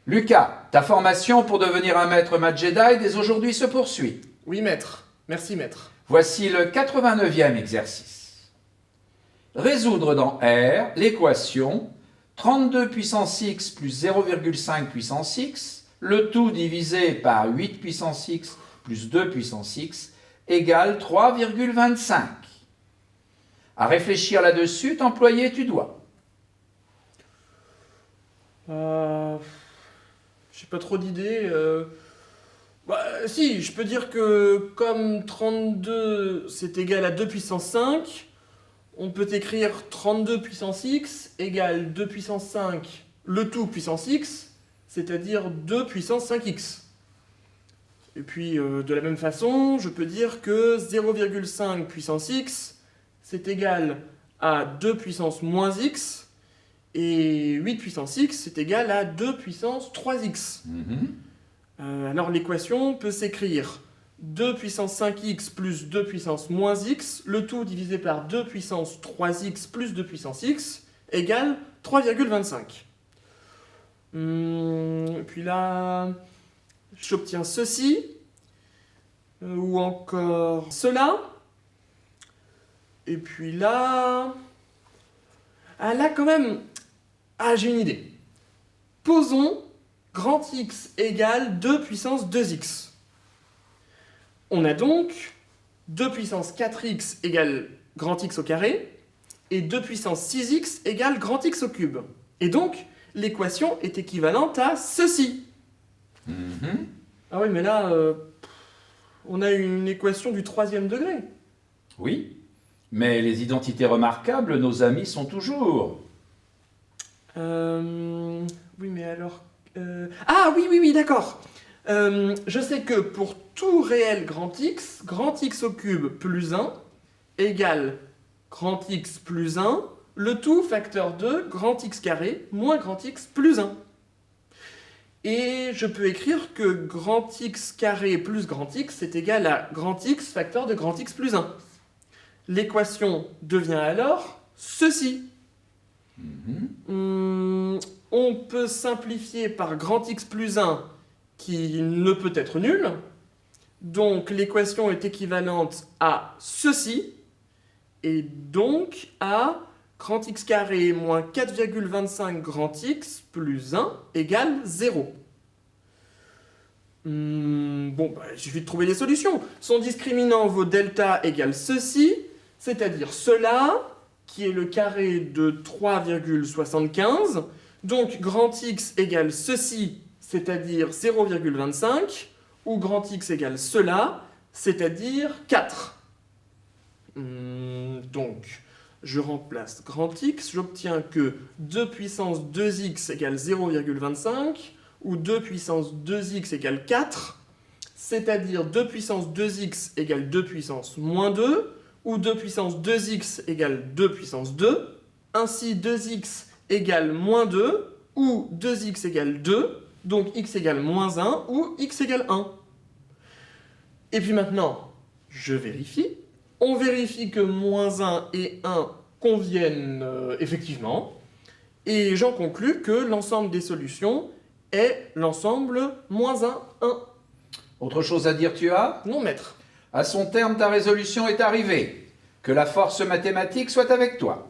Lucas, ta formation pour devenir un maître Math Jedi dès aujourd'hui se poursuit. Oui, maître. Merci, maître. Voici le 89e exercice. Résoudre dans R l'équation 32 puissance x plus 0,5 puissance x, le tout divisé par 8 puissance x plus 2 puissance x, égale 3,25. À réfléchir là-dessus, t'employer tu dois. J'ai pas trop d'idées. Si, je peux dire que comme 32 c'est égal à 2 puissance 5, on peut écrire 32 puissance x égale 2 puissance 5, le tout puissance x, c'est-à-dire 2 puissance 5x. Et puis, de la même façon, je peux dire que 0,5 puissance x, c'est égal à 2 puissance moins x, et 8 puissance x, c'est égal à 2 puissance 3x. Alors l'équation peut s'écrire 2 puissance 5x plus 2 puissance moins x, le tout divisé par 2 puissance 3x plus 2 puissance x, égale 3,25. Puis là, j'obtiens ceci, ou encore cela. Et puis là... Ah là quand même... Ah, j'ai une idée. Posons grand X égale 2 puissance 2x. On a donc 2 puissance 4x égale grand X au carré, et 2 puissance 6x égale grand X au cube. Et donc, l'équation est équivalente à ceci. Ah oui, mais là, on a une équation du 3e degré. Oui, mais les identités remarquables, nos amis sont toujours. Oui, mais alors... Ah oui, d'accord. Je sais que pour tout réel grand X au cube plus 1 égale grand X plus 1, le tout facteur de grand X carré moins grand X plus 1. Et je peux écrire que grand X carré plus grand X est égal à grand X facteur de grand X plus 1. L'équation devient alors ceci. On peut simplifier par grand X plus 1 qui ne peut être nul. Donc l'équation est équivalente à ceci et donc à grand X carré moins 4,25 grand X plus 1 égale 0. Il suffit de trouver des solutions. Son discriminant vaut delta égale ceci, c'est-à-dire cela, qui est le carré de 3,75. Donc, grand X égale ceci, c'est-à-dire 0,25, ou grand X égale cela, c'est-à-dire 4. Donc, je remplace grand X, j'obtiens que 2 puissance 2x égale 0,25, ou 2 puissance 2x égale 4, c'est-à-dire 2 puissance 2x égale 2 puissance moins 2, ou 2 puissance 2x égale 2 puissance 2, ainsi 2x égale moins 2, ou 2x égale 2, donc x égale moins 1, ou x égale 1. Et puis maintenant, je vérifie. On vérifie que moins 1 et 1 conviennent effectivement, et j'en conclus que l'ensemble des solutions est l'ensemble moins 1, 1. Autre chose à dire tu as? Non, maître. À son terme, ta résolution est arrivée. Que la force mathématique soit avec toi.